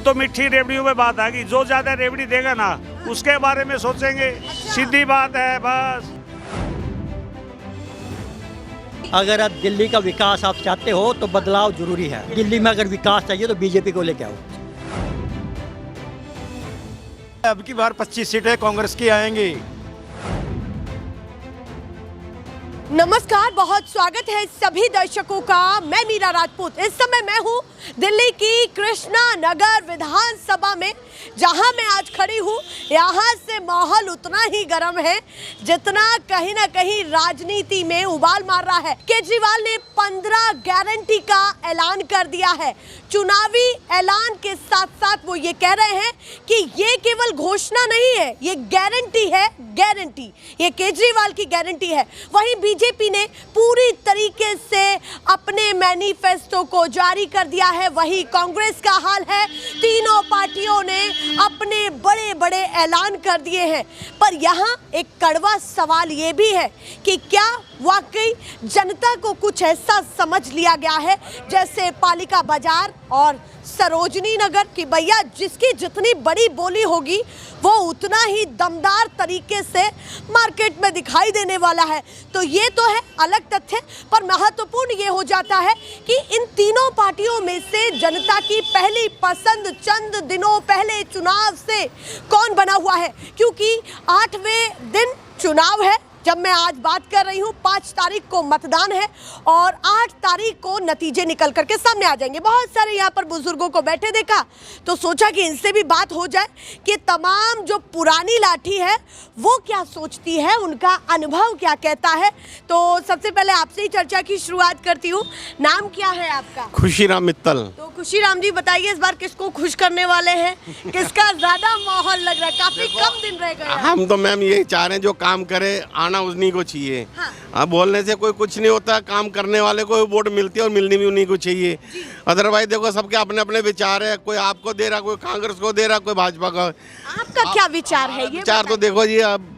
तो मिट्टी रेवड़ियों में बात आ गई। जो ज्यादा रेवड़ी देगा ना उसके बारे में सोचेंगे। सीधी बात है बस। अगर आप दिल्ली का विकास आप चाहते हो तो बदलाव जरूरी है। दिल्ली में अगर विकास चाहिए तो बीजेपी को लेके आओ। अब की बार 25 सीटें कांग्रेस की आएंगी। नमस्कार, बहुत स्वागत है सभी दर्शकों का। मैं मीरा राजपूत। इस समय मैं हूँ दिल्ली की कृष्णा नगर विधानसभा में, जहां मैं आज खड़ी हूँ। यहाँ से माहौल उतना ही गर्म है जितना कहीं ना कहीं राजनीति में उबाल मार रहा है। केजरीवाल ने 15 गारंटी का ऐलान कर दिया है। चुनावी ऐलान के साथ साथ वो ये कह रहे हैं कि ये केवल घोषणा नहीं है, ये गारंटी है। गारंटी ये केजरीवाल की गारंटी है। वहीं बीजेपी ने पूरी तरीके से अपने मैनिफेस्टो को जारी कर दिया है। वही कांग्रेस का हाल है। तीनों पार्टियों ने अपने बड़े बड़े ऐलान कर दिए हैं। पर यहाँ एक कड़वा सवाल ये भी है कि क्या वाकई जनता को कुछ ऐसा समझ लिया गया है जैसे पालिका बाजार और सरोजनी नगर की भैया जिसकी जितनी बड़ी बोली होगी वो उतना ही दमदार तरीके से मार्केट में दिखाई देने वाला है। तो ये तो है अलग तथ्य, पर महत्वपूर्ण ये हो जाता है कि इन तीनों पार्टियों में से जनता की पहली पसंद चंद दिनों पहले चुनाव से कौन बना हुआ है, क्योंकि 8वें दिन चुनाव है। जब मैं आज बात कर रही हूँ 5 तारीख को मतदान है और 8 तारीख को नतीजे निकल करके सामने आ जाएंगे। बहुत सारे यहाँ पर बुजुर्गों को बैठे देखा तो सोचा कि इनसे भी बात हो जाए कि तमाम जो पुरानी लाठी है वो क्या सोचती है, उनका अनुभव क्या कहता है। तो सबसे पहले आपसे ही चर्चा की शुरुआत करती हूँ। नाम क्या है आपका? खुशीराम मित्तल। तो खुशीराम जी बताइए, इस बार किसको खुश करने वाले हैं? किसका ज्यादा माहौल लग रहा है? काफी कम दिन रह गए। हम तो मैम यही चाह रहे हैं जो काम करे आना उन्हीं को चाहिए। हाँ, बोलने से कोई कुछ नहीं होता। काम करने वाले को वोट मिलती है और मिलनी भी उन्हीं को चाहिए। अदरवाइज देखो सबके अपने अपने विचार है। कोई आपको दे रहा, कोई कांग्रेस को दे रहा, कोई भाजपा का। आपका क्या विचार है? ये विचार तो देखो जी, अब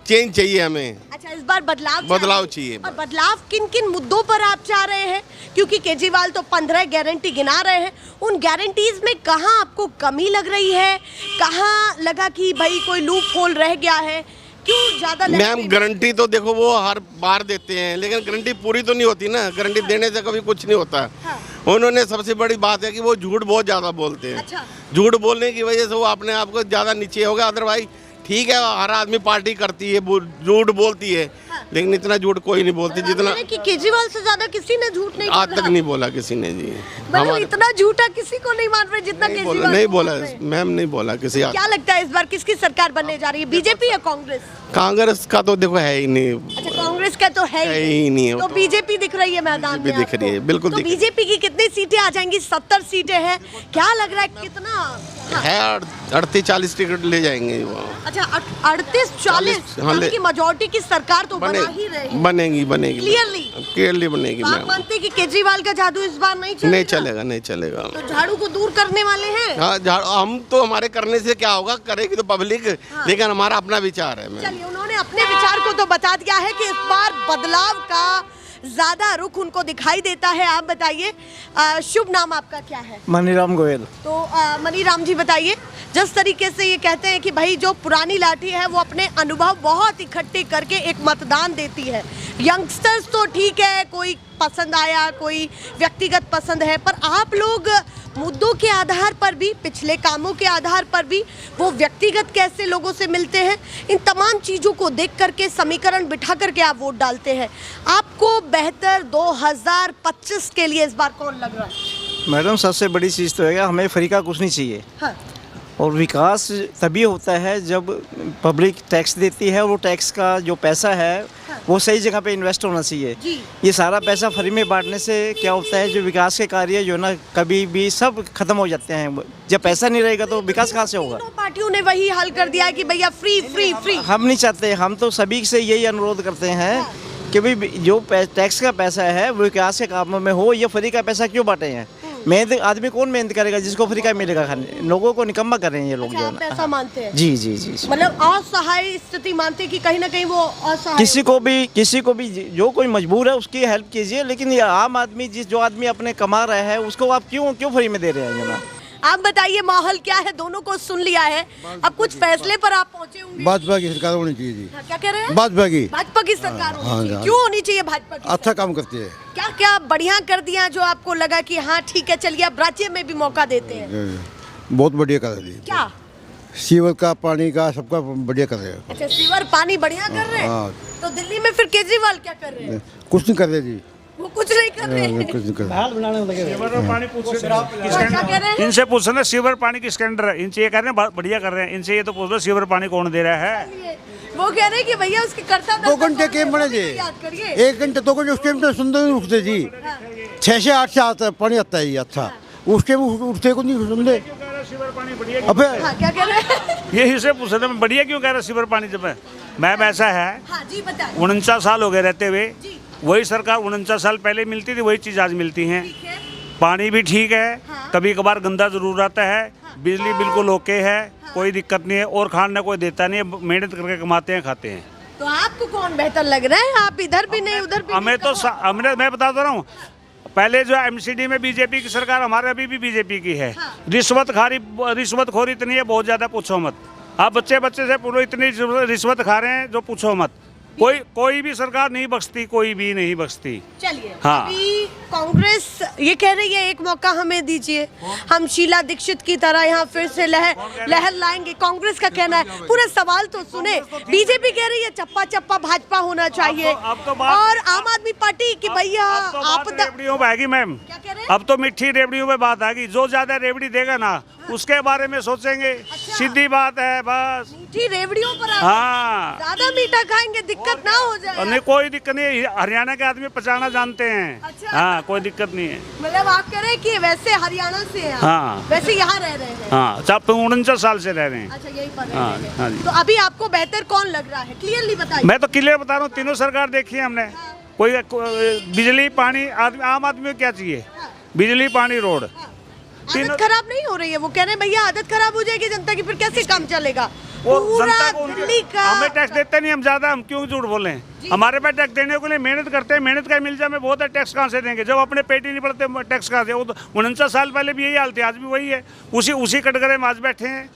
चेंज चाहिए हमें। अच्छा, इस बार बदलाव चाहिए। और बदलाव किन किन मुद्दों पर आप चाह रहे हैं? क्योंकि केजरीवाल तो 15 गारंटी गिना रहे हैं। उन गारंटीज में कहाँ आपको कमी लग रही है? कहाँ लगा कि भाई कोई लूप होल रह गया है? क्यों ज्यादा? मैम गारंटी तो देखो वो हर बार देते हैं, लेकिन गारंटी पूरी तो नहीं होती ना। गारंटी देने से कभी कुछ नहीं होता। हाँ। उन्होंने सबसे बड़ी बात है कि वो झूठ बहुत ज्यादा बोलते हैं। अच्छा। झूठ बोलने की वजह से वो अपने आप को ज्यादा नीचे होगा। अदरवाइज ठीक है, हर आदमी पार्टी करती है, झूठ बोलती है। हाँ। लेकिन इतना झूठ कोई नहीं बोलती जितना कि केजरीवाल से ज्यादा किसी ने झूठ नहीं आज तक नहीं बोला किसी ने जी। मतलब इतना झूठा किसी को नहीं मान रहे जितना केजरीवाल नहीं बोला मैम, नहीं बोला किसी। क्या लगता है इस बार किसकी सरकार बनने जा रही है, बीजेपी या कांग्रेस? कांग्रेस का तो देखो है ही नहीं। अच्छा, कांग्रेस का तो है ही नहीं। तो बीजेपी दिख रही है मैदान में? दिख रही है, बिल्कुल। तो बीजेपी की कितनी सीटें आ जाएंगी? 70 सीटें हैं। क्या लग रहा है कितना है? 38-40 टिकट ले जाएंगे वो। अच्छा, 38-40 की मेजोरिटी की सरकार तो बना ही रही। बनेगी क्लियरली बनेगी। आप मानते कि केजरीवाल का जादू इस बार नहीं चलेगा। तो झाड़ू को दूर करने वाले हैं? हाँ, हम तो हमारे करने से क्या होगा, करेगी तो पब्लिक। हाँ। लेकिन हमारा अपना विचार है। चलिए, उन्होंने अपने विचार को तो बता दिया है कि इस बार बदलाव का ज्यादा रुख उनको दिखाई देता है। आप बताइए, शुभ नाम आपका क्या है? मनीराम गोयल। तो मनीराम जी बताइए, जिस तरीके से ये कहते हैं कि भाई जो पुरानी लाठी है वो अपने अनुभव बहुत इकट्ठे करके एक मतदान देती है। यंगस्टर्स तो ठीक है, कोई पसंद आया, कोई व्यक्तिगत पसंद है, पर आप लोग मुद्दों के आधार पर भी, पिछले कामों के आधार पर भी, वो व्यक्तिगत कैसे लोगों से मिलते हैं, इन तमाम चीज़ों को देख करके समीकरण बिठा करके आप वोट डालते हैं। आपको बेहतर 2025 के लिए इस बार कौन लग रहा है? मैडम सबसे बड़ी चीज़ तो है हमें फ्री का कुछ नहीं चाहिए। हाँ। और विकास तभी होता है जब पब्लिक टैक्स देती है और वो टैक्स का जो पैसा है वो सही जगह पे इन्वेस्ट होना चाहिए। ये सारा पैसा फ्री में बांटने से क्या होता है, जो विकास के कार्य जो ना कभी भी सब खत्म हो जाते हैं। जब पैसा नहीं रहेगा तो विकास कहाँ से होगा? पार्टियों ने वही हल कर दिया है कि भैया फ्री फ्री फ्री। हम नहीं चाहते, हम तो सभी से यही अनुरोध करते हैं कि भाई जो टैक्स का पैसा है वो विकास के कामों में हो। ये फ्री का पैसा क्यों बांटे हैं? मेहनत आदमी कौन मेहनत करेगा जिसको फ्री का मिलेगा खाने? लोगों को निकम्मा कर रहे हैं ये लोग। अच्छा, जो पैसा मानते हैं? जी जी जी। मतलब असहाय स्थिति मानते हैं कि कहीं ना कहीं वो असहाय। किसी को भी जो कोई मजबूर है उसकी हेल्प कीजिए, लेकिन ये आम आदमी जो आदमी अपने कमा रहा है उसको आप क्यों फ्री में दे रहे हैं जनाब? आप बताइए माहौल क्या है, दोनों को सुन लिया है, अब कुछ फैसले पर आप पहुंचे होंगे। भाजपा की सरकार होनी चाहिए जी। हाँ, क्या कह रहे हैं? भाजपा की सरकार होनी हाँ, चाहिए। हाँ। क्यों होनी चाहिए भाजपा की? अच्छा काम करती है। क्या क्या बढ़िया कर दिया जो आपको लगा कि हाँ ठीक है चलिए अब राज्य में भी मौका देते हैं? बहुत बढ़िया कर रही है। क्या? सीवर का, पानी का, सबका बढ़िया कर रहे हैं। अच्छा, सीवर पानी बढ़िया कर रहे हैं। हाँ। तो दिल्ली में फिर केजरीवाल क्या कर रहे हैं? कुछ नहीं कर रहे जी। वो कुछ नहीं कर रहे हैं। कुछ नहीं कर रहे। हाल बनाने में लगे हुए हैं। सीवर और पानी पूछ क्या कह रहे हैं? इनसे पूछना सीवर पानी की स्टैंडर्ड है, इनसे ये कह रहे हैं बढ़िया कर रहे हैं, इनसे ये तो पूछ लो सीवर पानी कौन दे रहा है। वो कह रहे हैं कि भैया उसके कर्ता 2 घंटे केम बने जी। याद करिए। 1 घंटे 2 घंटे उस टाइम तो सुंदर नहीं उठते जी। 6 से 8 से आता है पानी आता है ये। अच्छा उस टाइम उठते को नहीं सुनते। सीवर पानी बढ़िया अबे हाँ, क्या कह रहे हैं? यही से पूछ रहे थे, बढ़िया क्यों कह रहा सीवर पानी जब है। मैम ऐसा है, हाँ जी बताइए। 49 साल हो गए रहते हुए, जी। वही सरकार 49 साल पहले मिलती थी, वही चीज़ आज मिलती है। ठीक है। पानी भी ठीक है, हाँ। कभी कभार गंदा जरूर आता है, बिजली बिल्कुल ओके है, कोई दिक्कत नहीं है, और खाना कोई देता नहीं है, मेहनत करके कमाते हैं खाते हैं। तो आपको कौन बेहतर लग रहा है? आप इधर भी नहीं उधर भी हमें नहीं, तो मैं बता रहा हूँ, पहले जो एमसीडी में बीजेपी की सरकार, हमारे अभी भी बीजेपी की है। हाँ। रिश्वतखोरी इतनी है, बहुत ज्यादा पूछो मत। आप बच्चे से पूरा इतनी रिश्वत खा रहे हैं जो पूछो मत। कोई भी सरकार नहीं बख्शती, कोई भी नहीं बख्शती। चलिए हाँ। अभी कांग्रेस ये कह रही है एक मौका हमें दीजिए, हम शीला दीक्षित की तरह यहाँ फिर से लहर लाएंगे। कांग्रेस का कहना है, पूरा सवाल तो सुने। बीजेपी कह रही है चप्पा चप्पा भाजपा होना चाहिए, अब तो बात- और आम आदमी पार्टी की भैया अब तो बात आपदा। रेवड़ियों पे आएगी मैम। क्या कह रहे हैं? अब तो मिट्टी रेवड़ियों पे बात आएगी, जो ज्यादा रेवड़ी देगा ना उसके बारे में सोचेंगे। सीधी बात है बस। मीठी रेवड़ियों पर आ- हाँ, ज्यादा मीठा खाएंगे दिक्कत ना हो जाए। नहीं कोई दिक्कत नहीं, हरियाणा के आदमी पचाना जानते हैं। अच्छा। हाँ, कोई दिक्कत नहीं है। मतलब आप कह रहे हैं कि वैसे हरियाणा से हैं आप, हाँ। वैसे यहाँ रह रहे हैं। हाँ, 49 साल से रह रहे हैं। अच्छा यही पर हाँ, रह रहे हाँ हैं। जी। तो अभी आपको बेहतर कौन लग रहा है, क्लियरली बताइए। मैं तो क्लियर बता रहा हूँ, तीनों सरकार देखी है हमने। बिजली पानी आम आदमी को क्या चाहिए? बिजली पानी रोड। आदत खराब नहीं हो रही है? वो कह रहे हैं भैया आदत खराब हो जाएगी जनता की, फिर कैसे काम चलेगा? वो पूरा जनता को दिल्ली का हमें टैक्स देते नहीं हम ज्यादा, हम क्यों झूठ बोले? हमारे पे टैक्स देने के लिए मेहनत करते हैं, मेहनत का मिल जाए में बहुत है, टैक्स कहाँ से देंगे? जब अपने पेट ही नहीं पड़ते टैक्स कहाँ से? वो तो 49 साल पहले भी यही हाल थी, आज भी वही है। उसी कटघरे में आज बैठे हैं।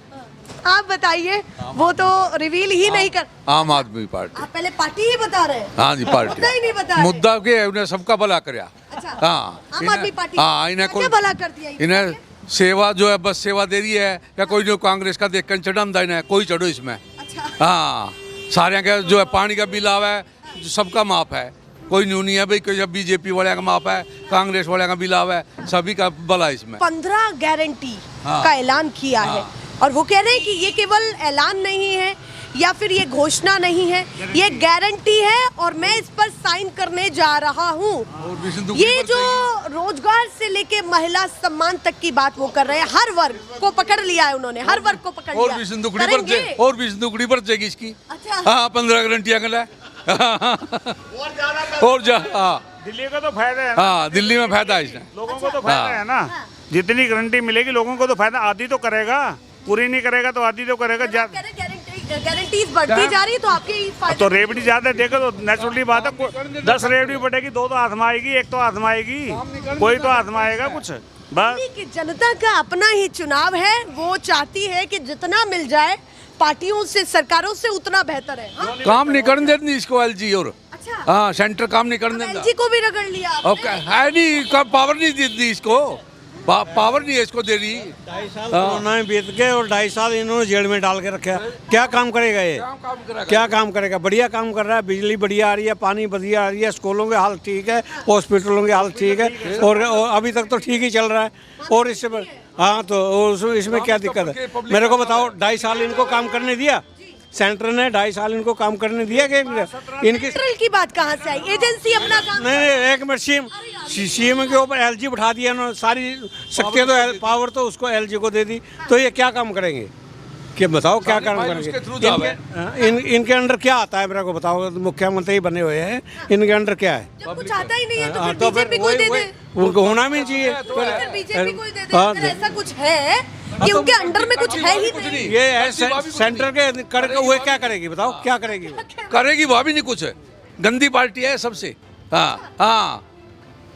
आप बताइए, वो तो रिवील ही नहीं कर। आम आदमी पार्टी। आप पहले पार्टी ही बता रहे हैं। हाँ जी पार्टी। मुद्दा ही नहीं बता रहे। मुद्दा के है, उन्हें सबका भला करया। अच्छा। हाँ आम आदमी पार्टी हाँ इन्हें क्या भला कर दिया इन्हें सेवा जो है बस सेवा दे रही है, या कोई जो कांग्रेस का देख कर चढ़ा इन्हें कोई चढ़ो इसमें। अच्छा। हाँ सारे का जो है पानी का बिल आवा है सबका माफ है, कोई न्यू नहीं है भाई, कोई बीजेपी वाले का माफ है, कांग्रेस वाले का बिल आवा है, सभी का भला इसमें। 15 गारंटी हाँ। का ऐलान किया है, हाँ। और वो कह रहे हैं कि ये केवल ऐलान नहीं है या फिर ये घोषणा नहीं है, ये गारंटी है और मैं इस पर साइन करने जा रहा हूँ। ये जो रोजगार से लेके महिला सम्मान तक की बात वो कर रहे हैं, हर वर्ग को पकड़ लिया है उन्होंने, हर वर्ग को पकड़ और लिया। भी सिंदुकड़ी करेंगे? और भी सिंदुकड़ी बढ़ जाएगी इसकी। अच्छा। हाँ 15 गारंटियाँ कर और जा। हाँ दिल्ली का तो फायदा है ना, हाँ दिल्ली में फायदा है इसमें। लोगों को तो फायदा हाँ। है ना, जितनी गारंटी मिलेगी लोगों को तो फायदा, आधी तो करेगा, पूरी नहीं करेगा तो आधी तो करेगा। गारंटीज बढ़ती जा रही है तो आपके फायदे। तो रेवड़ी ज्यादा देखो तो नेचुरली बात है, 10 रेवड़ी बढ़ेगी, 2 तो हाथ में आएगी, 1 तो हाथ में आएगी, कोई तो हाथ में आएगा कुछ बस। दिल्ली की जनता का अपना ही चुनाव है, वो चाहती है कि जितना मिल जाए पार्टियों से, सरकारों से, उतना बेहतर है। हाँ? काम नहीं करने देती इसको एलजी, और अच्छा। हाँ सेंटर काम नहीं करने देता। एलजी को भी रगड़ लिया आपने। और है नहीं, कब पावर नहीं देती इसको, पावर नहीं है इसको दे रही। कोरोना में बीत गए और 2.5 साल इन्होंने जेल में डाल के रखा। क्या काम करेगा ये? क्या काम करेगा? बढ़िया काम कर रहा है, बिजली बढ़िया आ रही है, पानी बढ़िया आ रही है, स्कूलों के हाल ठीक है, हॉस्पिटलों के हाल ठीक है, और अभी तक तो ठीक ही चल रहा है। और इससे हाँ तो इसमें क्या दिक्कत है? मेरे को बताओ, 2.5 साल इनको काम करने दिया सेंटर ने? 2.5 साल इनको काम करने दिया कि इनकी सेंट्रल की बात कहाँ से आई? एजेंसी अपना काम नहीं, एक मिनट, सीएम के ऊपर एलजी बैठा दिया उन्होंने, सारी शक्तियाँ तो पावर तो उसको एलजी को दे दी, तो ये क्या काम करेंगे? कि बताओ क्या काम करेंगे? इनके अंडर क्या आता है मेरे को बताओ? मुख्यमंत्री बने हुए हैं, इनके अंडर क्या है? जब कुछ आता ही नहीं है तो हाँ, फिर तो बीजेपी को दे दे। उनको होना भी चाहिए। फिर बीजेपी को दे दे। हाँ, अगर ऐसा कुछ है कि उनके अंडर में कुछ है ही नहीं। ये है सेंटर के करके हुए क्या करेगी? बताओ क्या करेगी? करेगी वह भी नहीं कुछ, गंदी पार्टी है सबसे। हाँ हाँ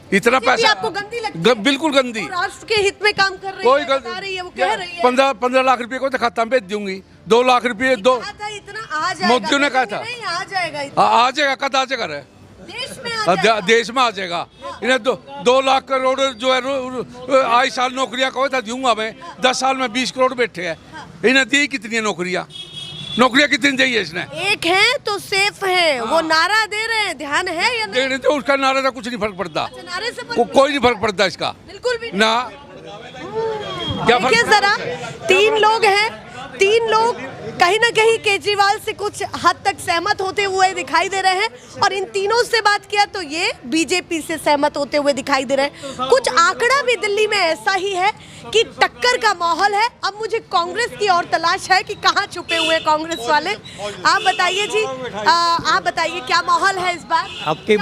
इतना बीजेपी पैसा आपको गंदी लगती है? बिल्कुल गंदी। वो राष्ट्र के हित में काम कर रही कोई है, गलती बता रही है, वो कह रही है। 15 लाख रुपए को तो खाता में भेज दूंगी, 2 लाख रुपए कहा था इतना आ जाएगा, मोदी ने कहा था। नहीं आ जाएगा इतना। आ जाएगा, कद आ जाएगा रे, देश में आ जाएगा। देश में आ जाएगा। इन्हें 2 लाख करोड़ जो है आई साल नौकरियां कहो था दूंगा मैं, 10 साल में 20 करोड़ बैठे हैं। इन्हें दी कितनी है नौकरियां कितनी चाहिए इसने? एक है तो सेफ है, वो नारा दे रहे हैं, ध्यान है या नहीं? देने तो उसका नारे का कुछ नहीं फर्क पड़ता, अच्छा, नारे से कोई नहीं फर्क पड़ता इसका, बिल्कुल भी ना। क्या देखिए जरा, 3 लोग हैं, 3 लोग कहीं ना कहीं केजरीवाल से कुछ हद तक सहमत होते हुए दिखाई दे रहे हैं, और इन तीनों से बात किया तो ये बीजेपी से सहमत होते हुए दिखाई दे रहे हैं। कुछ आंकड़ा भी दिल्ली में ऐसा ही है कि टक्कर का माहौल है। अब मुझे कांग्रेस की और तलाश है कि कहाँ छुपे हुए कांग्रेस वाले। आप बताइए जी, आप बताइए क्या माहौल है इस बार? आपकी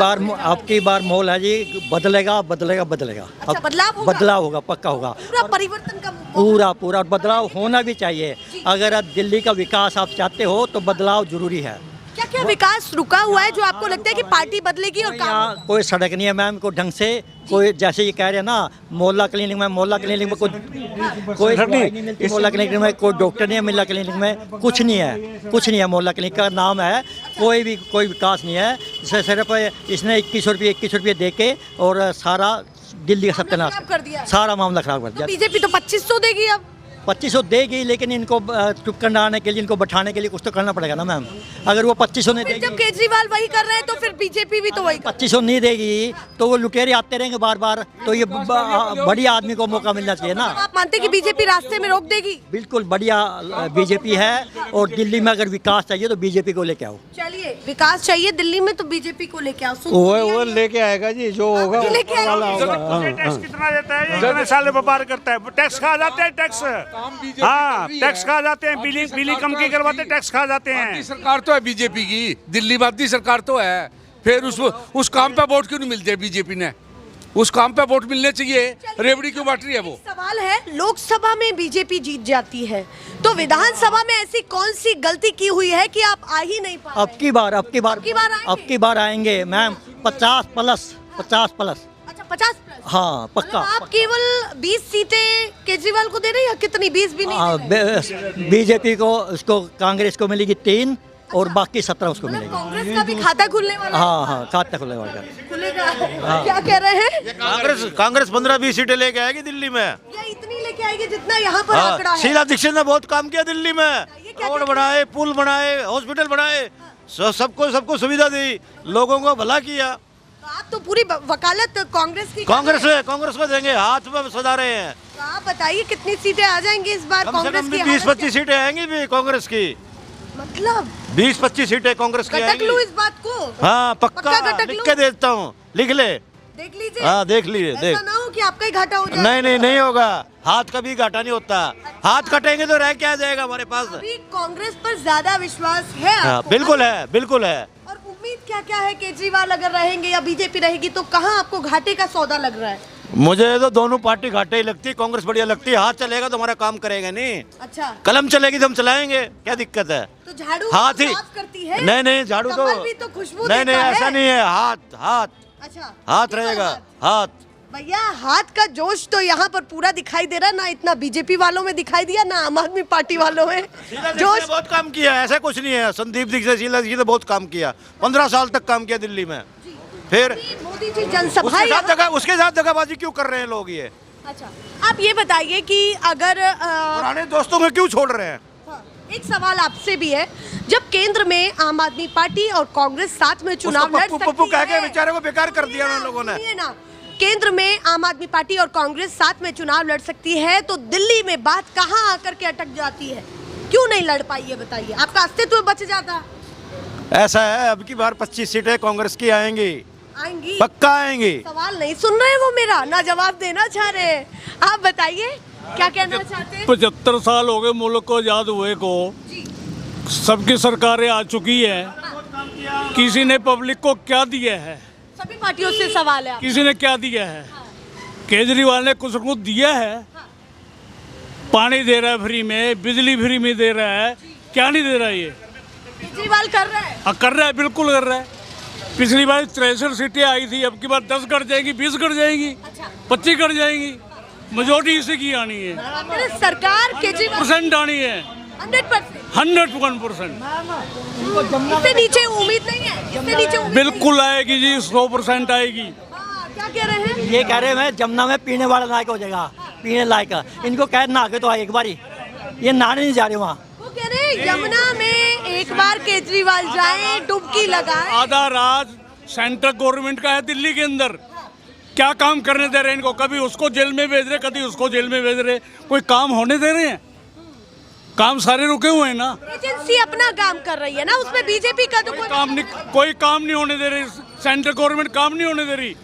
बार माहौल है जी, बदलेगा। अच्छा, बदलाव होगा, पक्का होगा, पूरा परिवर्तन का माहौल। पूरा बदलाव होना भी चाहिए। अगर आप दिल्ली का विकास आप चाहते हो तो बदलाव जरूरी है। क्या क्या विकास रुका हुआ है जो आपको लगता है कि पार्टी बदलेगी? और यहाँ कोई सड़क नहीं है मैम, को ढंग से, कोई जैसे ये कह रहे हैं ना, मोहल्ला क्लिनिक में कोई दवाई नहीं मिलती, मोहल्ला क्लिनिक में कोई डॉक्टर नहीं है, मोहल्ला क्लिनिक में कुछ नहीं है। मोहल्ला क्लिनिक का नाम है, कोई विकास नहीं है। सिर्फ इसने 21 रुपये दे के और सारा दिल्ली का सत्यानाश कर दिया, सारा मामला खराब कर दिया। बीजेपी तो 2500 देगी, अब 2500 देगी, लेकिन इनको चुप कराने के लिए, इनको बैठाने के लिए कुछ तो करना पड़ेगा ना मैम। अगर वो 2500 नहीं देगी, जब केजरीवाल वही कर रहे हैं तो फिर बीजेपी भी तो वही 2500 नहीं देगी तो वो लुटेरे आते रहेंगे बार, तो ये बढ़िया आदमी को मौका मिलना चाहिए ना। आप मानते कि बीजेपी रास्ते में रोक देगी? बिल्कुल बढ़िया बीजेपी है, और दिल्ली में अगर विकास चाहिए तो बीजेपी को लेके आओ। चलिए, विकास चाहिए दिल्ली में तो बीजेपी को लेके आओ। वो लेके आएगा जी, जो होगा लेके आएगा। टैक्स कितना देता है? कितने साल व्यापार करता है? टैक्स खा जाते हैं, टैक्स। हाँ, टैक्स खा जाते हैं, बिजली कम की करवाते, टैक्स खा जाते हैं। सरकार तो है बीजेपी की, दिल्ली बादी सरकार तो है, फिर उस काम पे वोट क्यों नहीं मिलते बीजेपी ने? उस काम पे वोट मिलने चाहिए, रेवड़ी क्यों बांट रही है वो? सवाल है, लोकसभा में बीजेपी जीत जाती है तो विधानसभा में ऐसी कौन सी गलती की हुई है कि आप आ ही नहीं पाए? अब की बार आएंगे मैम, 50 प्लस। अच्छा, 50 प्लस? हाँ पक्का। आप केवल 20 सीटें केजरीवाल को दे रहे हैं या कितनी? 20 भी नहीं? बीजेपी को, उसको कांग्रेस को मिलेगी 3 और बाकी 17 उसको मिलेगी। कांग्रेस का भी खाता खुलने वाला है? हाँ, खाता खुलने वाला खुलेगा। क्या कह रहे हैं? कांग्रेस 15-20 सीटें लेके आएगी दिल्ली में। या इतनी लेके आएगी जितना यहाँ पर आंकड़ा है? शीला दीक्षित ने बहुत काम किया दिल्ली में, रोड बनाए, पुल बनाए, हॉस्पिटल बनाए, सबको सुविधा दी, लोगों को भला किया। आप तो पूरी वकालत कांग्रेस की? कांग्रेस को देंगे, हाथ में सजा रहे हैं। तो आप बताइए कितनी सीटें आ जाएंगी इस बार कांग्रेस की? 20-25 सीटें आएंगी भी कांग्रेस की, मतलब 20-25 सीटें कांग्रेस की आएंगी। लूं इस बात को? हाँ पक्का लिख के देता हूँ, लिख ले। देख लीजिए। हाँ देख लीजिए। ऐसा ना हो कि आपका ही घाटा हो जाए। नहीं होगा, हाथ का भी घाटा नहीं होता। हाथ कटेंगे तो रह क्या जाएगा हमारे पास? अभी कांग्रेस पर ज्यादा विश्वास है आपको? बिल्कुल है। और उम्मीद क्या है, केजरीवाल अगर रहेंगे या बीजेपी रहेगी तो कहाँ आपको घाटे का सौदा लग रहा है? मुझे तो दोनों पार्टी घाटे ही लगती है, कांग्रेस बढ़िया लगती है। हाथ चलेगा तो हमारा काम करेगा नहीं। अच्छा, कलम चलेगी तो हम चलाएंगे, क्या दिक्कत है? तो झाड़ू हाथ ही साफ करती है? नहीं, झाड़ू तो खुशबू नहीं, ऐसा नहीं है। हाथ अच्छा, हाथ रहेगा, हाथ। भैया, हाथ का जोश तो यहाँ पर पूरा दिखाई दे रहा ना, इतना बीजेपी वालों में दिखाई दिया ना आम आदमी पार्टी वालों में। जोश बहुत काम किया, ऐसा कुछ नहीं है। संदीप दीक्षित, शीला दीक्षित ने बहुत काम किया, 15 साल तक काम किया दिल्ली में। फिर मोदी जी जनसभा, उसके साथ दगाबाजी क्यों कर रहे हैं लोग ये? अच्छा, आप ये बताइए कि अगर पुराने दोस्तों को क्यों छोड़ रहे हैं? एक सवाल आपसे भी है, जब केंद्र में आम आदमी पार्टी और कांग्रेस साथ में चुनाव लड़ सकती पप्पू कह के बेचारे को बेकार कर दिया उन लोगों ने। ना, केंद्र में आम आदमी पार्टी और कांग्रेस साथ में चुनाव लड़ सकती है तो दिल्ली में बात कहां आकर के अटक जाती है? क्यों नहीं लड़ पाई है बताइए, आपका अस्तित्व बच जाता। ऐसा है, अब की बार 25 सीटें कांग्रेस की आएंगी, पक्का आएंगी। सवाल नहीं सुन रहे वो मेरा, ना जवाब देना चाह रहे। आप बताइए क्या कहना चाहते हैं? 75 साल हो गए मुल्क को आजाद हुए को, सबकी सरकारें आ चुकी है, किसी ने पब्लिक को क्या दिया है? सभी पार्टियों से सवाल है, किसी ने क्या दिया है? केजरीवाल ने कुछ दिया है? पानी दे रहा है फ्री में, बिजली फ्री में दे रहा है, क्या नहीं दे रहा है? ये केजरीवाल कर रहा है। कर रहा है, बिल्कुल कर रहा है। पिछली बार 63 सीटें आई थी, अब की बार 10 कट जाएगी, 20 कट जाएगी, 25 कट जाएगी, मेजोरिटी इसी की आनी है। अरे सरकार केजरीवाल % आनी है 101%। इससे नीचे उम्मीद नहीं है, इससे नीचे उम्मीद बिल्कुल आएगी जी, 100% आएगी। हाँ, क्या कह रहे हैं? ये कह रहे हैं मैं जमुना में पीने वाला लायक हो जाएगा, पीने लायक। इनको कह नहा के तो आए एक बारी, ये नहाने नहीं जा रहे वहाँ। वो कह रहे हैं यमुना में एक बार केजरीवाल जाए, डुबकी लगाए। आधा राज सेंट्रल गवर्नमेंट का है दिल्ली के अंदर, क्या काम करने दे रहे हैं इनको? कभी उसको जेल में भेज रहे, कभी उसको जेल में भेज रहे, कोई काम होने दे रहे हैं? काम सारे रुके हुए हैं ना। एजेंसी अपना काम कर रही है ना, उसमें बीजेपी का तो कोई कोई काम नहीं होने दे रही, सेंट्रल गवर्नमेंट काम नहीं होने दे रही।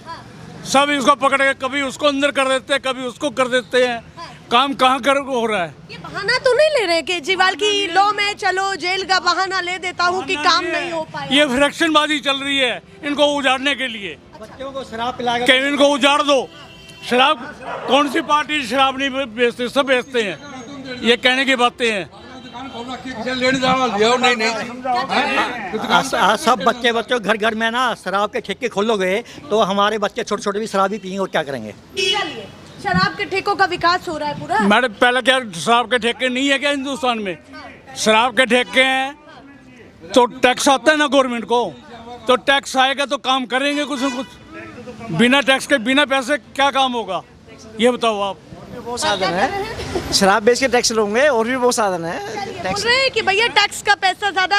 सब इसको पकड़ के कभी उसको अंदर कर देते हैं, कभी उसको कर देते हैं। काम कहाँ कर हो रहा है? ये बहाना तो नहीं ले रहे केजरीवाल की, लो मैं चलो जेल का बहाना ले देता हूँ कि काम नहीं हो पाया। ये फ्रैक्शनबाजी चल रही है इनको उजाड़ने के लिए। बच्चों को शराब पिला कि इनको उजाड़ दो। शराब कौन सी पार्टी शराब नहीं बेचते? सब बेचते हैं, ये कहने की बातें हैं। सब बच्चे घर घर में ना शराब के ठेके खोलोगे तो हमारे बच्चे छोटे छोटे भी शराब ही पियेंगे और क्या करेंगे? चलिए, शराब के ठेकों का विकास हो रहा है पूरा। मैडम पहले क्या शराब के ठेके नहीं है क्या हिंदुस्तान में? शराब के ठेके हैं तो टैक्स आता है ना गवर्नमेंट को, तो टैक्स आएगा तो काम करेंगे कुछ न कुछ। बिना टैक्स के बिना पैसे क्या काम होगा, ये बताओ आप। बहुत साधन है, शराब बेच के टैक्स लोगे और भी बहुत साधन है। बोल रहे हैं कि भैया टैक्स का पैसा ज्यादा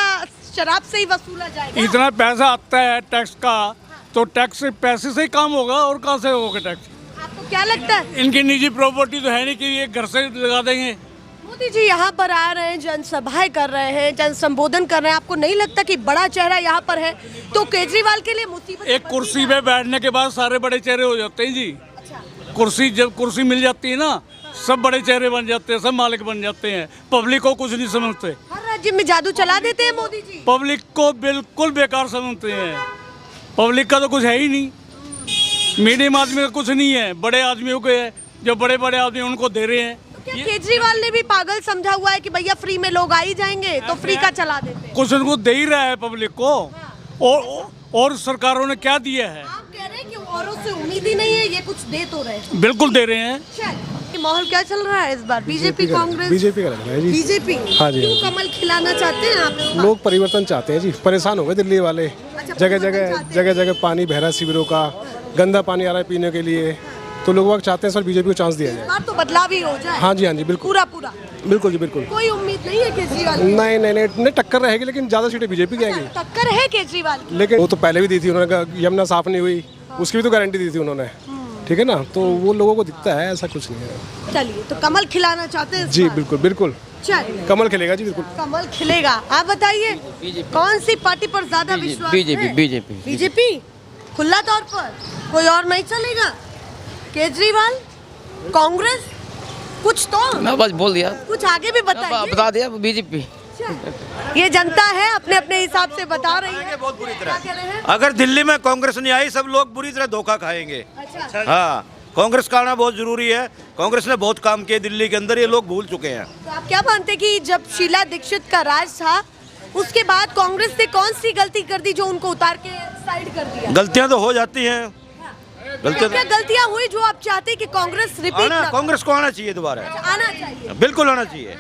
शराब से ही वसूला जाएगा। इतना पैसा आता है टैक्स का, तो टैक्स से पैसे से ही काम होगा, और कहाँ से होगा टैक्स? आपको क्या लगता है? इनकी निजी प्रॉपर्टी तो है नहीं कि ये घर से लगा देंगे। मोदी जी यहाँ पर आ रहे हैं, जनसभाएं कर रहे हैं, जन संबोधन कर रहे हैं, आपको नहीं लगता कि बड़ा चेहरा यहाँ पर है तो केजरीवाल के लिए मुसीबत? एक कुर्सी पे बैठने के बाद सारे बड़े चेहरे हो जाते हैं जी। कुर्सी जब कुर्सी मिल जाती है ना, सब बड़े चेहरे बन जाते हैं, सब मालिक बन जाते हैं। पब्लिक को कुछ नहीं समझते। हर राज्य में जादू चला देते हैं मोदी जी। पब्लिक को बिल्कुल बेकार समझते हैं। पब्लिक का तो कुछ है ही नहीं, मीडियम आदमी का कुछ नहीं है, बड़े आदमियों के है, जो बड़े बड़े आदमी उनको दे रहे हैं। तो क्या केजरीवाल ने भी पागल समझा हुआ है कि भैया फ्री में लोग आ ही जाएंगे तो फ्री का चला देते हैं? कुछ उनको दे ही रहा है पब्लिक को। और सरकारों ने क्या दिया है? आप कह रहे हैं कि औरों से उम्मीद ही नहीं है, ये कुछ दे तो रहे हैं। बिल्कुल दे रहे हैं। ये माहौल क्या चल रहा है इस बार? बीजेपी कांग्रेस? बीजेपी का लग रहा है जी। बीजेपी? हाँ जी। क्यों कमल खिलाना चाहते हैं आप लोग? लोग परिवर्तन चाहते हैं जी, परेशान हो गए दिल्ली वाले। जगह जगह पानी बह रहा है शिविरों का, गंदा पानी आ रहा है पीने के लिए, तो लोग चाहते हैं सर बीजेपी को चांस दिया जाए। बार तो बदलाव ही हो जाए। हाँ जी, हाँ जी, बिल्कुल पूरा बिल्कुल जी, बिल्कुल। कोई उम्मीद नहीं है केजरीवाल की? नहीं टक्कर रहेगी, लेकिन ज्यादा सीटें बीजेपी की आएगी। टक्कर है केजरीवाल की? लेकिन वो तो पहले भी दी थी उन्होंने, यमुना साफ नहीं हुई, उसकी भी तो गारंटी दी थी उन्होंने, ठीक है ना? तो वो लोगों को दिखता है, ऐसा कुछ नहीं है। चलिए, तो कमल खिलाना चाहते हैं इस जी बार? बिल्कुल चलिए, कमल खिलेगा जी, बिल्कुल कमल खिलेगा। आप बताइए कौन सी पार्टी पर ज्यादा विश्वास है? बीजेपी खुला तौर पर, कोई और नहीं चलेगा? केजरीवाल, कांग्रेस, कुछ तो मैं बस बोल दिया, कुछ आगे भी बताइए। बता दिया बीजेपी। ये जनता है अपने अपने हिसाब से बता रही है। बहुत बुरी क्या कह रहे हैं? अगर दिल्ली में कांग्रेस नहीं आई, सब लोग बुरी तरह धोखा खाएंगे। अच्छा, हाँ, कांग्रेस का आना बहुत जरूरी है। कांग्रेस ने बहुत काम किए दिल्ली के अंदर, ये लोग भूल चुके हैं। तो आप क्या मानते हैं कि जब शीला दीक्षित का राज था, उसके बाद कांग्रेस ने कौन सी गलती कर दी जो उनको उतार के साइड कर दिया? गलतियां तो हो जाती हैं। क्या गलतियां हुई जो आप चाहते हैं कि कांग्रेस रिपीट ना? कांग्रेस को आना चाहिए दोबारा, आना चाहिए, बिल्कुल आना चाहिए।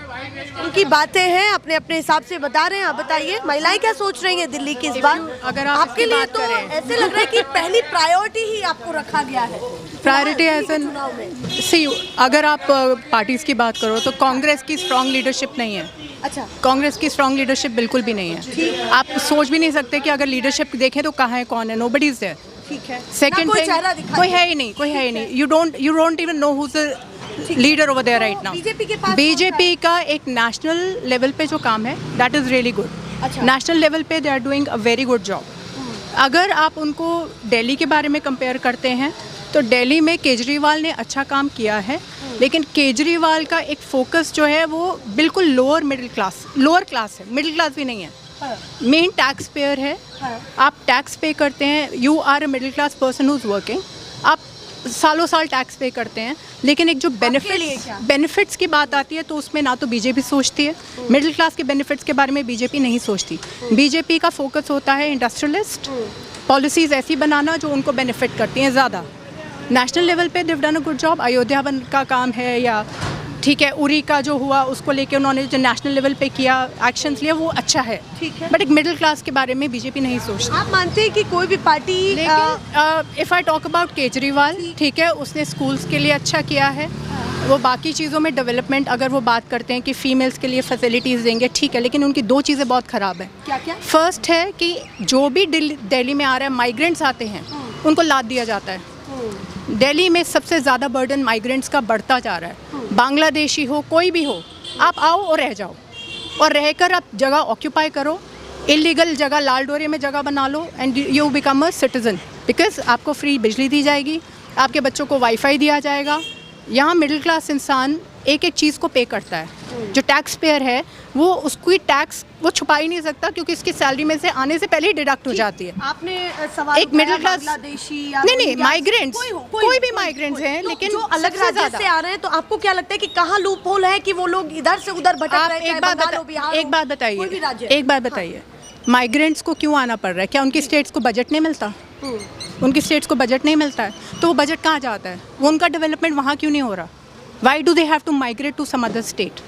उनकी बातें हैं, अपने अपने हिसाब से बता रहे हैं। आप बताइए महिलाएं क्या सोच रही हैं दिल्ली की इस बार? अगर आप आपके लिए तो ऐसे लग रहा है कि पहली प्रायोरिटी ही आपको रखा गया है। प्रायोरिटी सी, अगर आप पार्टीज की बात करो तो कांग्रेस की स्ट्रांग लीडरशिप नहीं है। अच्छा, कांग्रेस की स्ट्रांग लीडरशिप बिल्कुल भी नहीं है। आप सोच भी नहीं सकते कि अगर लीडरशिप देखें तो कहाँ है, कौन है, नोबडी इज देयर। ठीक है। सेकंड कोई थिंग, चेहरा दिखाई कोई है ही नहीं। You don't even know who is the leader over there right now. BJP के पास बीजेपी का एक नेशनल लेवल पे जो काम है, that is really good. National level पे they are doing a very good job. अगर आप उनको दिल्ली के बारे में कंपेयर करते हैं तो दिल्ली में केजरीवाल ने अच्छा काम किया है, लेकिन केजरीवाल का एक फोकस जो है वो बिल्कुल लोअर क्लास है, मिडिल क्लास भी नहीं है। मेन टैक्स पेयर है, आप टैक्स पे करते हैं, you are a middle class person who is working, आप सालों साल टैक्स पे करते हैं, लेकिन एक जो बेनिफिट्स की बात आती है तो उसमें ना तो बीजेपी सोचती है, मिडिल क्लास के बेनिफिट्स के बारे में बीजेपी नहीं सोचती। बीजेपी का फोकस होता है इंडस्ट्रियलिस्ट, पॉलिसीज़ ऐसी बनाना जो उनको बेनिफिट करती हैं ज़्यादा। नेशनल लेवल पे they've done a good job. Ayodhya का काम है या ठीक है उरी का जो हुआ उसको लेके उन्होंने जो नेशनल लेवल पे किया एक्शंस लिया वो अच्छा है, ठीक है। बट एक मिडिल क्लास के बारे में बीजेपी नहीं सोचती। आप मानते हैं कि कोई भी पार्टी लेकिन if I talk about Kejriwal, ठीक है, उसने स्कूल्स के लिए अच्छा किया है। वो बाकी चीज़ों में डेवलपमेंट अगर वो बात करते हैं कि फ़ीमेल्स के लिए फैसिलिटीज़ देंगे, ठीक है, लेकिन उनकी दो चीज़ें बहुत ख़राब है। क्या क्या? फर्स्ट है कि जो भी दिल्ली में आ रहा है माइग्रेंट्स आते हैं उनको लाद दिया जाता है। दिल्ली में सबसे ज़्यादा बर्डन माइग्रेंट्स का बढ़ता जा रहा है। बांग्लादेशी हो कोई भी हो, आप आओ और रह जाओ, और रहकर आप जगह ऑक्यूपाई करो, इलीगल जगह लाल डोरे में जगह बना लो and you become a citizen, because आपको फ्री बिजली दी जाएगी, आपके बच्चों को वाईफाई दिया जाएगा। यहाँ मिडिल क्लास इंसान एक एक चीज़ को पे करता है। जो टैक्स पेयर है वो उसकी टैक्स वो छुपा ही नहीं सकता क्योंकि इसकी सैलरी में से आने से पहले ही डिडक्ट हो जाती है। आपने सवाल एक मिडिल क्लास बांग्लादेशी या नहीं माइग्रेंट्स, कोई भी माइग्रेंट्स हैं, तो लेकिन जो अलग राज्य से आ रहे हैं, तो आपको क्या लगता है कि कहाँ लूप होल है कि वो लोग इधर से उधर भटक रहे हैं? एक बात बताइए, माइग्रेंट्स को क्यों आना पड़ रहा है? क्या उनकी स्टेट्स को बजट नहीं मिलता? उनकी स्टेट्स को बजट नहीं मिलता है तो वो बजट कहाँ जाता है? वो उनका डेवलपमेंट वहाँ क्यों नहीं हो रहा? Why do they have to migrate to some other state?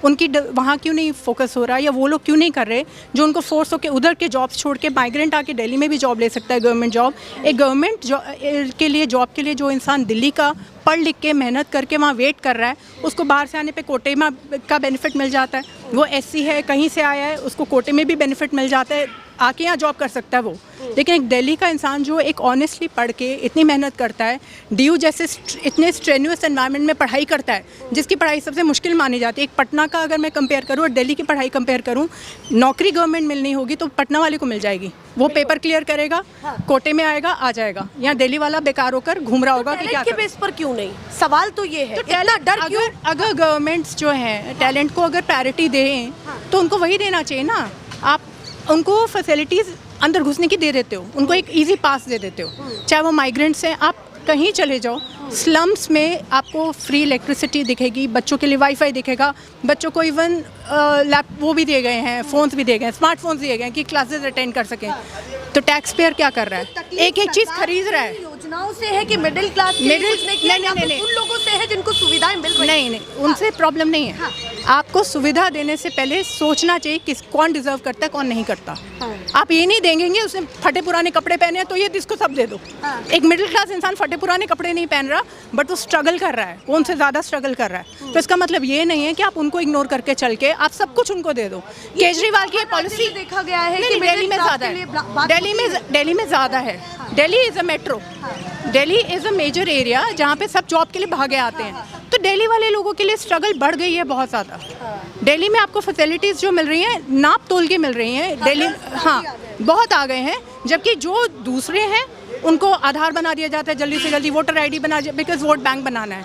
उनकी वहाँ क्यों नहीं फोकस हो रहा, या वो लोग क्यों नहीं कर रहे जो उनको फोर्स होकर उधर के जॉब्स छोड़ के माइग्रेंट आके दिल्ली में भी जॉब ले सकता है, गवर्नमेंट जॉब। एक गवर्नमेंट के लिए जॉब के लिए जो इंसान दिल्ली का पढ़ लिख के मेहनत करके वहाँ वेट कर रहा है, उसको बाहर से आने पे कोटे में का बेनिफिट मिल जाता है। वो एससी है, कहीं से आया है, उसको कोटे में भी बेनिफिट मिल जाता है, आके यहाँ जॉब कर सकता है वो। लेकिन एक दिल्ली का इंसान जो एक ऑनेस्टली पढ़ के इतनी मेहनत करता है, डीयू जैसे इतने स्ट्रेन्यूअस एनवायरनमेंट में पढ़ाई करता है, जिसकी पढ़ाई सबसे मुश्किल मानी जाती है। एक पटना का अगर मैं कंपेयर करूँ और दिल्ली की पढ़ाई कंपेयर करूँ, नौकरी गवर्नमेंट मिलनी होगी तो पटना वाले को मिल जाएगी, वो पेपर क्लियर करेगा, कोटे में आएगा, आ जाएगा। यहाँ दिल्ली वाला बेकार होकर घूम रहा होगा कि क्या के बेस पर क्यों नहीं? सवाल तो ये है, तो डर क्यों? अगर गवर्नमेंट्स जो हैं टैलेंट को अगर प्रायोरिटी दें तो उनको वही देना चाहिए ना। आप उनको फैसिलिटीज़ अंदर घुसने की दे देते हो, उनको एक इजी पास दे देते हो, चाहे वो माइग्रेंट्स हैं। आप कहीं चले जाओ, स्लम्स में आपको फ्री इलेक्ट्रिसिटी दिखेगी, बच्चों के लिए वाईफाई दिखेगा, बच्चों को इवन वो भी दिए गए हैं, फ़ोन्स भी दिए गए हैं, स्मार्टफोन्स दिए गए हैं कि क्लासेस अटेंड कर सकें। तो टैक्स पेयर क्या कर रहा है? एक एक चीज़ खरीद रहा है। योजनाओं से है कि मिडिल क्लास नहीं, उन लोगों से है जिनको सुविधाएं मिल रही हैं? नहीं, उनसे प्रॉब्लम नहीं है। आपको सुविधा देने से पहले सोचना चाहिए कि कौन डिजर्व करता है, कौन नहीं करता। आप ये नहीं देंगे उसने फटे पुराने कपड़े पहने हैं तो ये इसको सब दे दो। एक मिडिल क्लास इंसान फटे पुराने कपड़े नहीं पहन रहा, बट वो स्ट्रगल कर रहा है, वो उनसे ज़्यादा स्ट्रगल कर रहा है। तो इसका मतलब ये नहीं है कि आप उनको इग्नोर करके चल के आप सब कुछ उनको दे दो। केजरीवाल की पॉलिसी देखा गया है कि दिल्ली में ज़्यादा है, दिल्ली में ज़्यादा है। Delhi is a metro, Delhi is a major area जहाँ पे सब जॉब के लिए भागे आते हैं। तो दिल्ली वाले लोगों के लिए स्ट्रगल बढ़ गई है बहुत ज़्यादा। दिल्ली में आपको फैसिलिटीज़ जो मिल रही हैं नाप तोल के मिल रही हैं दिल्ली, हाँ बहुत आ गए हैं। जबकि जो दूसरे हैं उनको आधार बना दिया जाता है जल्दी से जल्दी, वोटर आईडी बना, बिकॉज वोट बैंक बनाना है।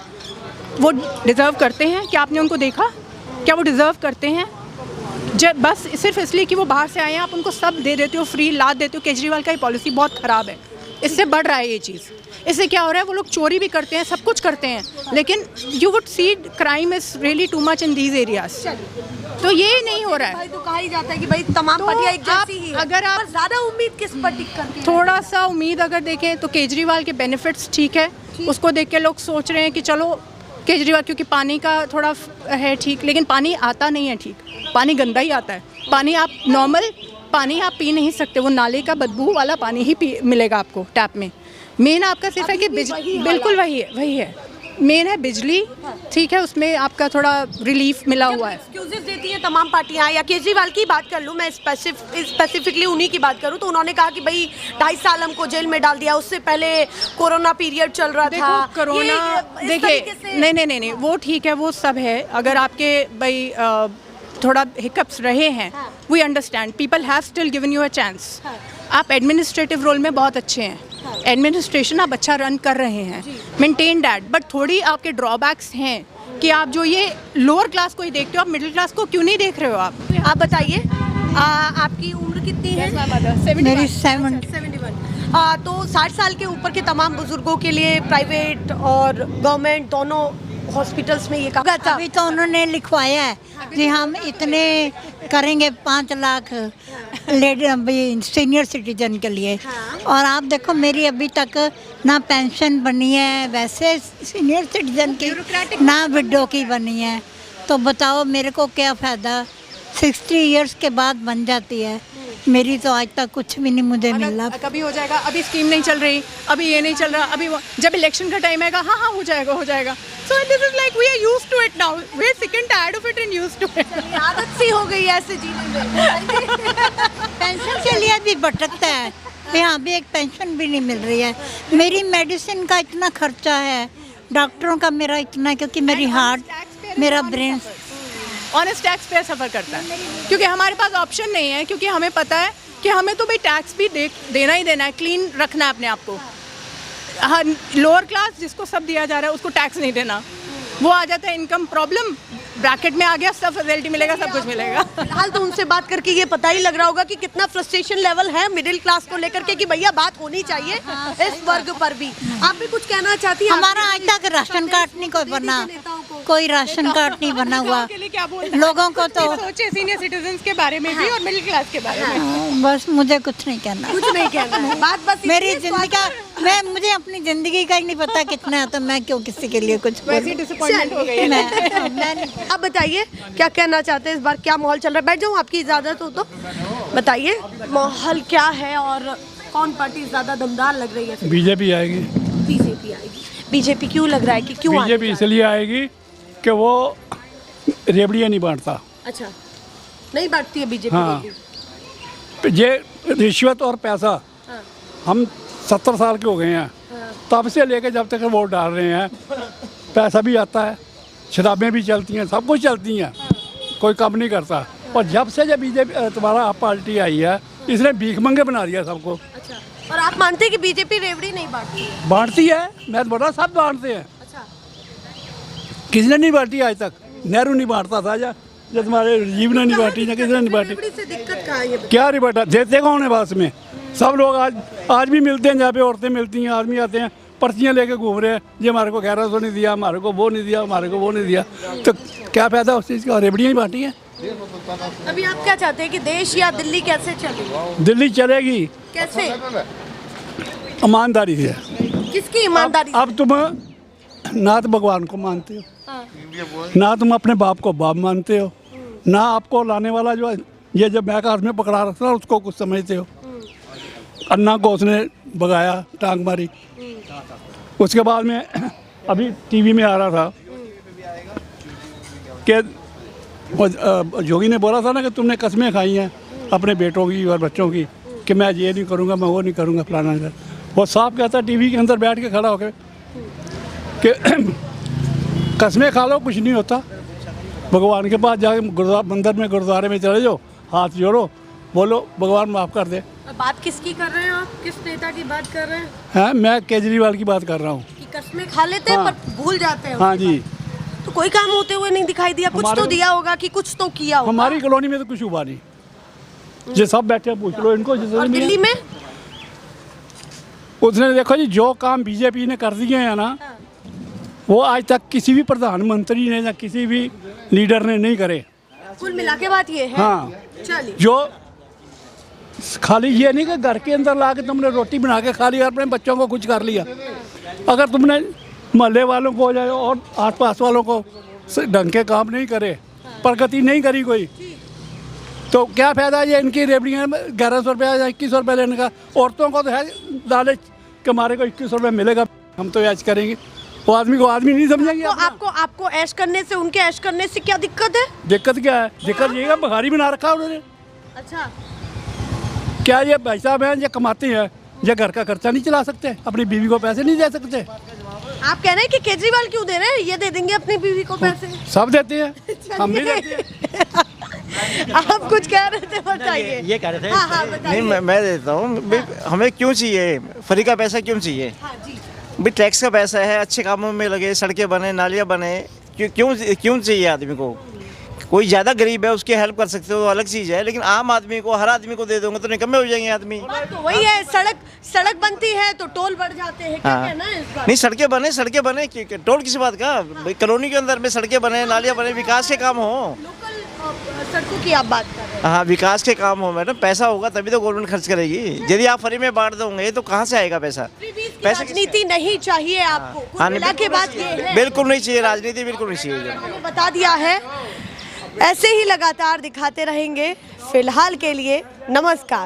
वो डिज़र्व करते हैं? क्या आपने उनको देखा? क्या वो डिज़र्व करते हैं? जब बस सिर्फ इसलिए कि वो बाहर से आए हैं आप उनको सब दे देते हो, फ्री लाद देते हो। केजरीवाल का ये पॉलिसी बहुत ख़राब है, इससे बढ़ रहा है ये चीज़। इससे क्या हो रहा है, वो लोग चोरी भी करते हैं, सब कुछ करते हैं, लेकिन you would see crime is really too much in these areas. तो ये नहीं हो रहा है। भाई तो कहा ही जाता है कि भाई तमाम पार्टियां एक जैसी ही है। अगर आप ज़्यादा उम्मीद किस पर टिक करती है? थोड़ा सा उम्मीद अगर देखें तो केजरीवाल के बेनिफिट्स ठीक है, उसको देख के लोग सोच रहे हैं कि चलो केजरीवाल, क्योंकि पानी का थोड़ा है ठीक, लेकिन पानी आता नहीं है ठीक, पानी गंदा ही आता है। पानी आप नॉर्मल पानी आप पी नहीं सकते, वो नाले का बदबू वाला पानी ही मिलेगा आपको टैप में। मेन आपका सिर्फ है कि बिल्कुल वही है मेन है बिजली, ठीक है, उसमें आपका थोड़ा रिलीफ मिला हुआ है। एक्सक्यूजेस देती हैं तमाम पार्टियां, या केजरीवाल की बात कर लूँ मैं स्पेसिफिकली उन्हीं की बात करूँ तो उन्होंने कहा कि भाई 2.5 साल हमको जेल में डाल दिया, उससे पहले कोरोना पीरियड चल रहा था। कोरोना देखिए नहीं वो ठीक है, वो सब है। अगर आपके भाई थोड़ा हिकअप्स रहे हैं, we understand, people have still given you a chance. आप एडमिनिस्ट्रेटिव रोल में बहुत अच्छे हैं, एडमिनिस्ट्रेशन आप अच्छा रन कर रहे हैं, मेंटेन दैट, बट थोड़ी आपके ड्रॉबैक्स हैं कि आप जो ये लोअर क्लास को ही देखते हो, आप मिडिल क्लास को क्यों नहीं देख रहे हो? आप बताइए आपकी उम्र कितनी है? मेरी 71। तो 60 साल के ऊपर के तमाम बुजुर्गों के लिए प्राइवेट और गवर्नमेंट दोनों हॉस्पिटल्स में ये कहा था। अभी तो उन्होंने लिखवाया है कि हम इतने करेंगे 5 लाख लेडी सीनियर सिटीजन के लिए। और आप देखो मेरी अभी तक ना पेंशन बनी है वैसे सीनियर सिटीजन की, ना विडो की बनी है। तो बताओ मेरे को क्या फ़ायदा, 60 इयर्स के बाद बन जाती है। मेरी तो आज तक कुछ भी नहीं मुझे मिला। कभी हो जाएगा, अभी स्कीम नहीं चल रही, अभी ये नहीं चल रहा, अभी जब इलेक्शन का टाइम आएगा हाँ हो जाएगा हो जाएगा। So this is like we are used to it now, we are sick and tired of it and used to it. आदत सी हो गई है ऐसे जीने में। पेंशन के लिए भी भटकता है, यहाँ भी एक पेंशन भी नहीं मिल रही है। मेरी मेडिसिन का इतना खर्चा है, डॉक्टरों का मेरा इतना, क्योंकि मेरी हार्ट मेरा ब्रेन ऑनेस्ट टैक्स पेयर सफ़र करता है, क्योंकि हमारे पास ऑप्शन नहीं है, क्योंकि हमें पता है कि हमें तो भाई टैक्स भी देना ही देना है, क्लीन रखना है अपने आप को। हाँ, लोअर क्लास जिसको सब दिया जा रहा है उसको टैक्स नहीं देना, वो आ जाता है इनकम प्रॉब्लम ब्रैकेट में आ गया, सब फैसिलिटी मिलेगा, सब कुछ मिलेगा। फिलहाल तो उनसे बात करके ये पता ही लग रहा होगा कि कितना फ्रस्ट्रेशन लेवल है मिडिल क्लास को लेकर के कि भैया बात होनी चाहिए इस वर्ग पर भी। आप भी कुछ कहना चाहती हैं? हमारा आज तक राशन कार्ड नहीं कोई बना, कोई राशन कार्ड नहीं बना हुआ लोगों को। तो सोचे सीनियर सिटीजन के बारे में भी और मिडिल क्लास के बारे में। बस मुझे कुछ नहीं कहना, कुछ नहीं कहना। बात बस मेरी जिंदगी का, मुझे अपनी जिंदगी का ही नहीं पता कितना है, तो मैं क्यों किसी के लिए कुछ डिसअपॉइंटमेंट हो गई है। अब बताइए क्या कहना चाहते हैं, इस बार क्या माहौल चल रहा है? बैठ जाऊँ आपकी इजाज़त हो तो। बताइए माहौल क्या है और कौन पार्टी ज़्यादा दमदार लग रही है? बीजेपी आएगी। बीजेपी आएगी। बीजेपी क्यों लग रहा है कि क्यों? बीजेपी इसलिए आएगी कि वो रेवड़ियाँ नहीं बांटता। अच्छा, नहीं बांटती है बीजेपी? हाँ, ये रिश्वत और पैसा, हम 70 साल के हो गए हैं, तब से लेकर जब तक वोट डाल रहे हैं पैसा भी आता है, शराबें भी चलती हैं, सब कुछ चलती हैं, कोई कम नहीं करता। और जब से जब बीजेपी तुम्हारा आप पार्टी आई है, इसने भीख मंगे बना दिया सबको। अच्छा, और आप मानते हैं कि बीजेपी रेवड़ी नहीं बांटती है? बांटती है, मैं तो बोल रहा सब बांटते हैं। अच्छा, किसने नहीं बांटी आज तक? नेहरू नहीं बांटता था, जब तुम्हारे राजीव ने नहीं बांटी, ना किसने नहीं बांटी। रेवड़ी से दिक्कत कहाँ है ये? क्या नहीं बांटा, देते कौन है बस में? सब लोग आज भी मिलते हैं, जहाँ पे औरतें मिलती हैं, आदमी आते हैं, पर्चियाँ लेके घूम रहे हैं, ये हमारे को 1100 नहीं दिया, हमारे को वो नहीं दिया, हमारे को वो नहीं दिया। तो क्या फायदा उस चीज़ का? रेवड़ियाँ ही बांटी हैं। अभी आप क्या चाहते हैं कि देश या दिल्ली कैसे चलेगी? दिल्ली चलेगी कैसे? ईमानदारी से। किसकी ईमानदारी? अब तुम ना तो भगवान को मानते हो, ना तुम अपने बाप को बाप मानते हो, ना आपको लाने वाला जो ये जब बैग हाथ में पकड़ा रखता है उसको कुछ समझते हो। अन्ना को उसने भगाया, टांग मारी। उसके बाद में अभी टीवी में आ रहा था कि जोगी ने बोला था ना कि तुमने कस्में खाई हैं अपने बेटों की और बच्चों की कि मैं ये नहीं करूँगा, मैं वो नहीं करूँगा, फलाना कर। वो साफ कहता टीवी के अंदर बैठ के खड़ा होकर कि कस्में खा लो, कुछ नहीं होता। भगवान के पास जाके मंदिर में गुरुद्वारे में चले जाओ, हाथ जोड़ो, बोलो भगवान माफ़ कर दे। बात किसकी कर रहे हैं आप? किस नेता की बात कर रहे हैं? हाँ, मैं केजरीवाल की बात कर रहा हूँ। कि कसमें खा लेते हैं पर भूल जाते हैं। हाँ जी। तो कोई काम होते हुए नहीं दिखाई दिया? कुछ तो दिया होगा कि कुछ तो किया होगा। हमारी कॉलोनी में तो कुछ हुआ नहीं, जो सब बैठे पूछ लो इनको। और दिल्ली में उसने देखो जी जो काम बीजेपी ने कर दिए हैं ना, वो आज तक किसी भी प्रधानमंत्री ने या किसी भी लीडर ने नहीं करे। कुल मिला के बात ये है। हाँ, चलिए। जो खाली ये नहीं कि घर के अंदर ला के तुमने रोटी बना के खा लिया, अपने बच्चों को कुछ कर लिया। अगर तुमने मोहल्ले वालों को या और आस पास वालों को ढंग के काम नहीं करे, प्रगति नहीं करी कोई, तो क्या फ़ायदा ये इनकी रेवड़ियाँ 1100 रुपया या 2100 रुपये लेने का। औरतों को तो है लालच कि हमारे को 2100 रुपये मिलेगा, हम तो ऐश करेंगे। वो आदमी को आदमी नहीं समझेंगे। आपको ऐश करने से, उनके ऐश करने से क्या दिक्कत है? दिक्कत क्या है? दिक्कत ये है भिखारी बना रखा है उन्होंने। अच्छा, क्या ये भाई साहब हैं, ये कमाते हैं, ये घर का खर्चा नहीं चला सकते, अपनी बीवी को पैसे नहीं दे सकते? आप कह रहे हैं कि केजरीवाल क्यों दे रहे हैं? ये दे देंगे अपनी बीवी को पैसे। सब देते हैं, हम भी देते हैं। आप कुछ कह रहे थे, बताइए। ये कह रहे थे। हाँ, बताइए। नहीं, मैं देता हूँ। हमें क्यों चाहिए फ्री का पैसा? क्यों चाहिए? हाँ जी। भाई टैक्स का पैसा है, अच्छे कामों में लगे, सड़कें बने, नालियाँ बने, क्यों चाहिए आदमी को? कोई ज़्यादा गरीब है उसकी हेल्प कर सकते हो तो अलग चीज़ है, लेकिन आम आदमी को, हर आदमी को दे दोगे तो निकम्मे हो जाएंगे आदमी। तो वही है, सड़क बनती है तो टोल बढ़ जाते हैं, क्या हाँ। कहना है इस बार? नहीं, सड़कें बने टोल किसी बात का, भाई कॉलोनी के अंदर में सड़कें बने, नालियाँ बने, विकास के काम हो। लोकल सड़कों की आप बात कर रहे हैं। हाँ, विकास के काम हो मैडम, पैसा होगा तभी तो गवर्नमेंट खर्च करेगी। यदि आप फ्री में बांट दोगे तो कहाँ से आएगा पैसा? पैसा राजनीति नहीं चाहिए आपको, कुल हाँ, मिला के बात ये है। बिल्कुल नहीं चाहिए राजनीति, बिल्कुल नहीं चाहिए। हमने बता दिया है, ऐसे ही लगातार दिखाते रहेंगे। फिलहाल के लिए नमस्कार।